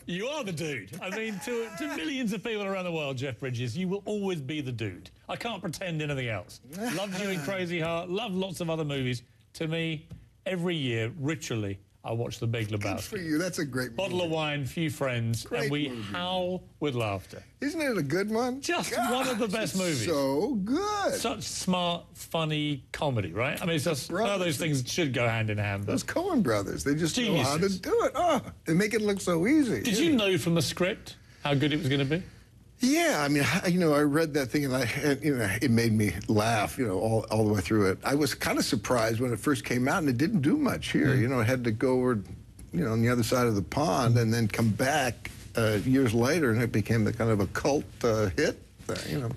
You are the dude. I mean, to millions of people around the world, Jeff Bridges, you will always be the dude. I can't pretend anything else. Loved you in Crazy Heart, loved lots of other movies. To me, every year, ritually, I watch The Big Lebowski. Good for you. That's a great movie. Bottle of wine, few friends, Great and we movie. howl with laughter. Isn't it a good one? Just one of the best movies. So good. Such smart, funny comedy, right? I mean, it's just one of those things should go hand in hand. Those Coen brothers, they just Geniuses. know how to do it. Oh, they make it look so easy. Did you know from the script how good it was going to be? Yeah, I mean, I read that thing and it made me laugh, all the way through it. I was kind of surprised when it first came out and it didn't do much here. It had to go over, on the other side of the pond and then come back years later, and it became the kind of a cult hit.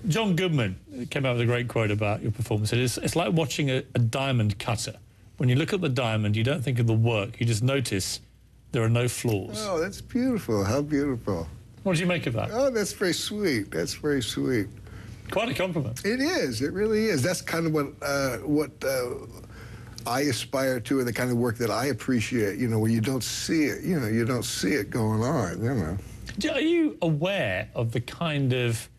John Goodman came out with a great quote about your performance. It's like watching a diamond cutter. When you look at the diamond, you don't think of the work. You just notice there are no flaws. Oh, that's beautiful. How beautiful. What did you make of that? Oh, that's very sweet. That's very sweet. Quite a compliment. It is. It really is. That's kind of what I aspire to, and the kind of work that I appreciate, where you don't see it, you don't see it going on, Are you aware of the kind of,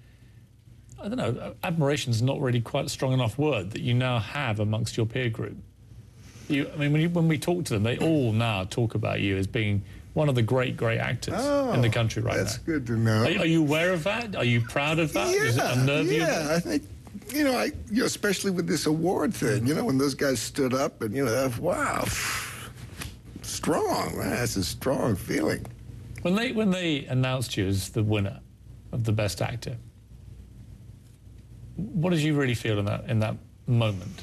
I don't know, admiration's not really quite a strong enough word, that you now have amongst your peer group? I mean, when we talk to them, they all now talk about you as being one of the great actors in the country right now. That's good to know. Are you aware of that? Are you proud of that? Yeah, Does it unnerve you? Yeah, I think, especially with this award thing, when those guys stood up and, wow, strong, man, that's a strong feeling. When they announced you as the winner of the Best Actor, what did you really feel in that moment?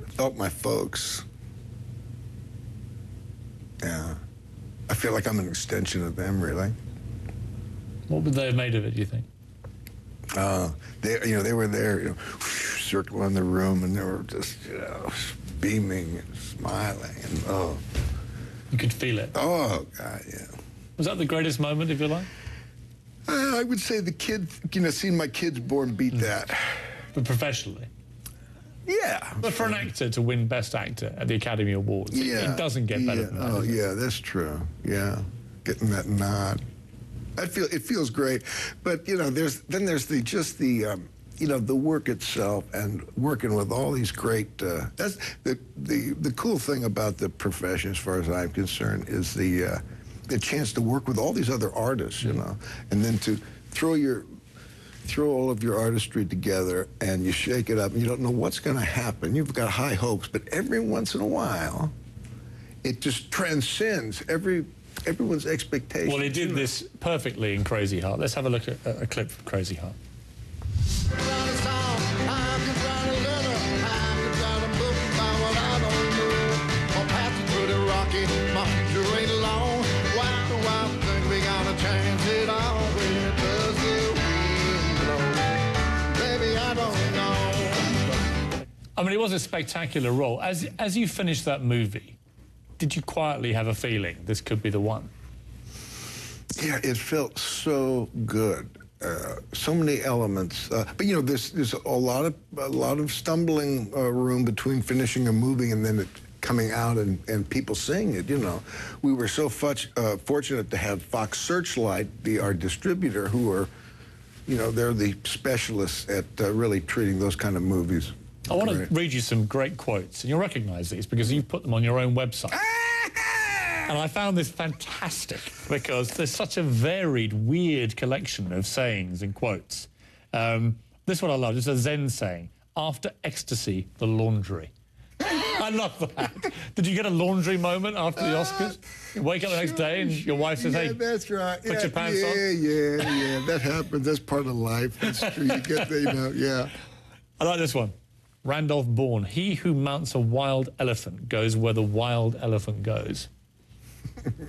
I felt my folks. Yeah. I feel like I'm an extension of them, really. What would they have made of it, do you think? They were there, circling the room, and they were just, beaming and smiling, and oh. You could feel it. Oh, God, yeah. Was that the greatest moment of your life? I would say the kids, seeing my kids born beat that. But professionally? Yeah. But for an actor to win Best Actor at the Academy Awards, it doesn't get better than that. Oh, yeah, that's true. Yeah, getting that nod. It feels great. But, there's the work itself and working with all these great, that's the cool thing about the profession, as far as I'm concerned, is the chance to work with all these other artists, and then to throw all of your artistry together and you shake it up and you don't know what's going to happen. You've got high hopes, but every once in a while, it just transcends everyone's expectations. Well, they did this perfectly in Crazy Heart. Let's have a look at a clip from Crazy Heart. I mean, it was a spectacular role. As you finished that movie, did you quietly have a feeling this could be the one? Yeah, it felt so good. So many elements, but there's a lot of stumbling room between finishing a movie and then it coming out and people seeing it. We were so fortunate to have Fox Searchlight be our distributor, who are, they're the specialists at really treating those kind of movies. I want to read you some great quotes, and you'll recognize these because you put them on your own website. And I found this fantastic because there's such a varied, weird collection of sayings and quotes. This one I love. It's a Zen saying, "After ecstasy, the laundry." I love that. Did you get a laundry moment after the Oscars? You wake up the next day and your wife says, "Hey, that's right. Put your pants on." Yeah. That happens. That's part of life. That's true. You get the, yeah. I like this one. Randolph Bourne, "He who mounts a wild elephant goes where the wild elephant goes."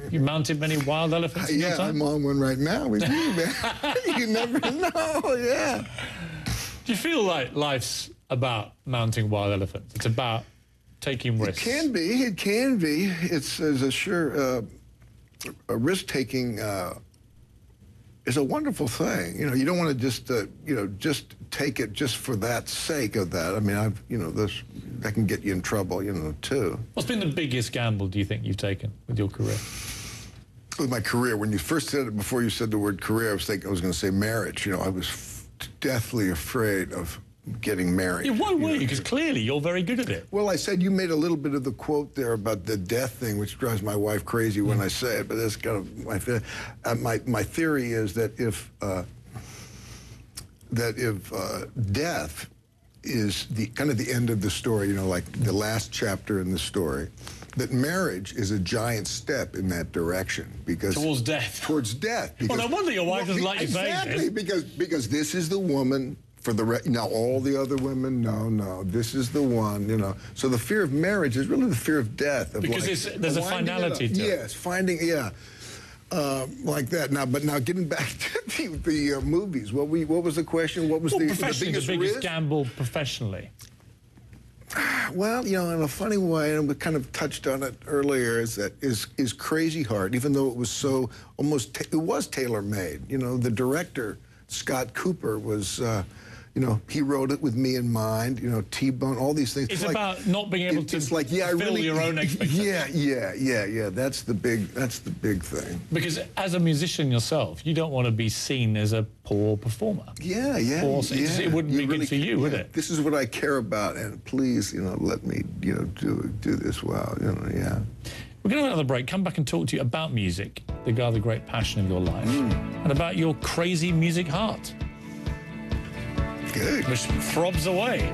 You mounted many wild elephants in your time? I'm on one right now with you, man. You never know, yeah. Do you feel like life's about mounting wild elephants? It's about taking risks? It can be. It can be. It's a risk-taking is a wonderful thing. You know, you don't want to just, you know, just take it just for that sake of that. I mean, you know, that can get you in trouble, you know, too. What's been the biggest gamble, do you think, you've taken with your career? With my career, when you first said it, before you said the word career, I was thinking I was going to say marriage. You know, I was deathly afraid of getting married. Yeah, why were you? Because clearly you're very good at it. Well, I said you made a little bit of the quote there about the death thing, which drives my wife crazy when I say it. But that's kind of my theory is that if death is the kind of the end of the story, you know, like the last chapter in the story, that marriage is a giant step in that direction, because towards death. Towards death. Because, well, no wonder your wife doesn't like you saying this. Exactly, because this is the woman. For the now, all the other women, no, this is the one, you know. So the fear of marriage is really the fear of death. Of because there's a finality to it. Yes, finding, yeah, like that. Now, but now getting back to the movies, what was the question? What was the biggest gamble professionally? Well, you know, in a funny way, and we kind of touched on it earlier, is Crazy Heart, even though it was so it was tailor-made. You know, the director, Scott Cooper, was. You know, he wrote it with me in mind, you know, T-Bone, all these things. It's like, about not being able to fulfill your own expectations. Yeah. That's the big thing. Because as a musician yourself, you don't want to be seen as a poor performer. Yeah. It wouldn't be good for you, would it? This is what I care about, and please, you know, let me, you know, do this well, you know, yeah. We're going to have another break, come back and talk to you about music, the great passion of your life, and about your crazy music heart. Good. Which throbs away.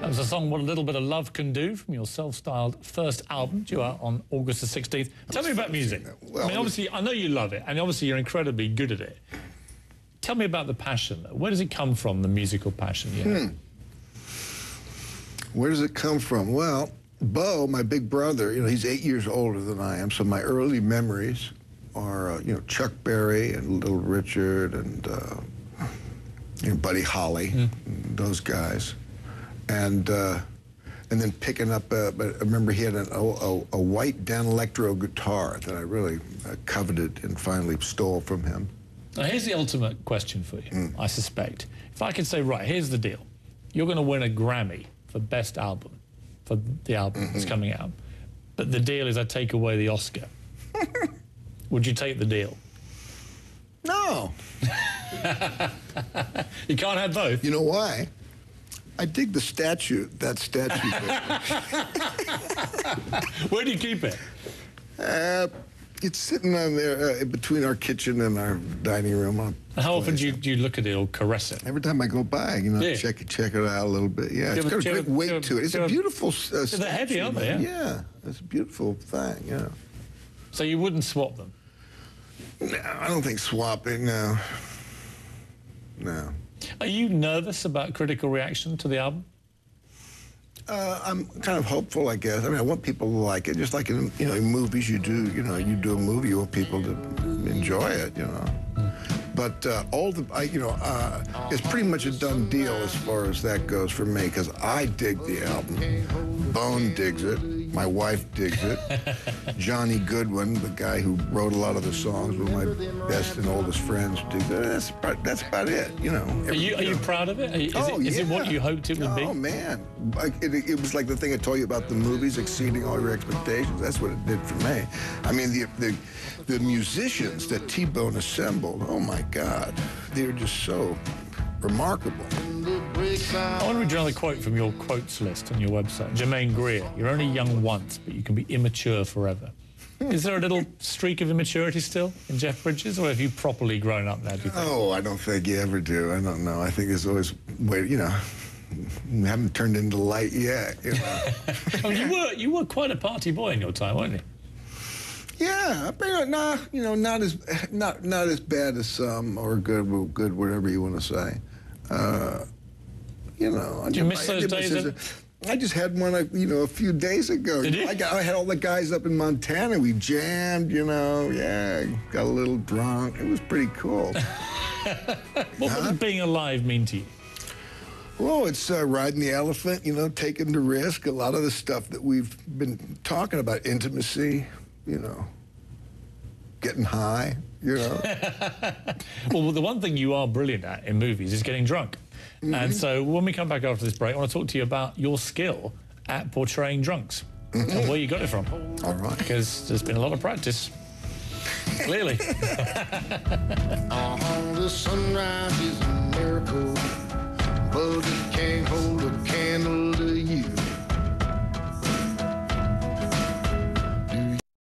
That was a song, What a Little Bit of Love Can Do, from your self-styled first album, due out on August the 16th. Tell me about music. Well, I mean, obviously, I know you love it, and obviously you're incredibly good at it. Tell me about the passion. Where does it come from, the musical passion? Yeah. Where does it come from? Well, Bo, my big brother, you know, he's 8 years older than I am, so my early memories are, you know, Chuck Berry and Little Richard and you know, Buddy Holly, those guys, and then picking up. I remember he had a white Dan Electro guitar that I really coveted and finally stole from him. Now here's the ultimate question for you. I suspect, if I could say, right, here's the deal: you're going to win a Grammy for best album, for the album that's coming out, but the deal is I take away the Oscar. Would you take the deal? No. You can't have both. You know why? I dig the statue, that statue. Where do you keep it? It's sitting on there between our kitchen and our dining room. And how often do you look at it or caress it? Every time I go by, you know, check it out a little bit. Yeah, it's got a great weight to it. It's a beautiful statue. They're heavy, aren't they? Yeah, it's a beautiful thing, yeah. So you wouldn't swap them? No, I don't think swapping, no. No. Are you nervous about critical reaction to the album? I'm kind of hopeful, I guess. I mean, I want people to like it, just like in, you know, in movies you do a movie, you want people to enjoy it, you know. But it's pretty much a done deal as far as that goes for me, because I dig the album. Bone digs it. My wife digs it. Johnny Goodwin, the guy who wrote a lot of the songs, one of my best and oldest friends, digs it. That's about it, you know. Are you proud of it? Is it what you hoped it would be? Oh, man. It was like the thing I told you about the movies exceeding all your expectations. That's what it did for me. I mean, the musicians that T-Bone assembled, oh, my God. They were just so remarkable. I want to read you another quote from your quotes list on your website. Jermaine Greer, you're only young once, but you can be immature forever. Is there a little streak of immaturity still in Jeff Bridges, or have you properly grown up now, do you think? Oh, I don't think you ever do. I don't know. I think there's always, you know, you haven't turned into light yet, you know. I mean, you were quite a party boy in your time, weren't you? Yeah, but not as bad as some, or good, whatever you want to say. You know, do you miss those days? I just had one, a few days ago. Did you? I had all the guys up in Montana. We jammed, you know. Yeah, got a little drunk. It was pretty cool. What does being alive mean to you? Well, it's riding the elephant, you know, taking the risk. A lot of the stuff that we've been talking about, intimacy, you know, getting high, you know. Well, the one thing you are brilliant at in movies is getting drunk. And so when we come back after this break, I want to talk to you about your skill at portraying drunks and where you got it from. All right. Because there's been a lot of practice, clearly. The sunrise is a miracle. Buggy came home.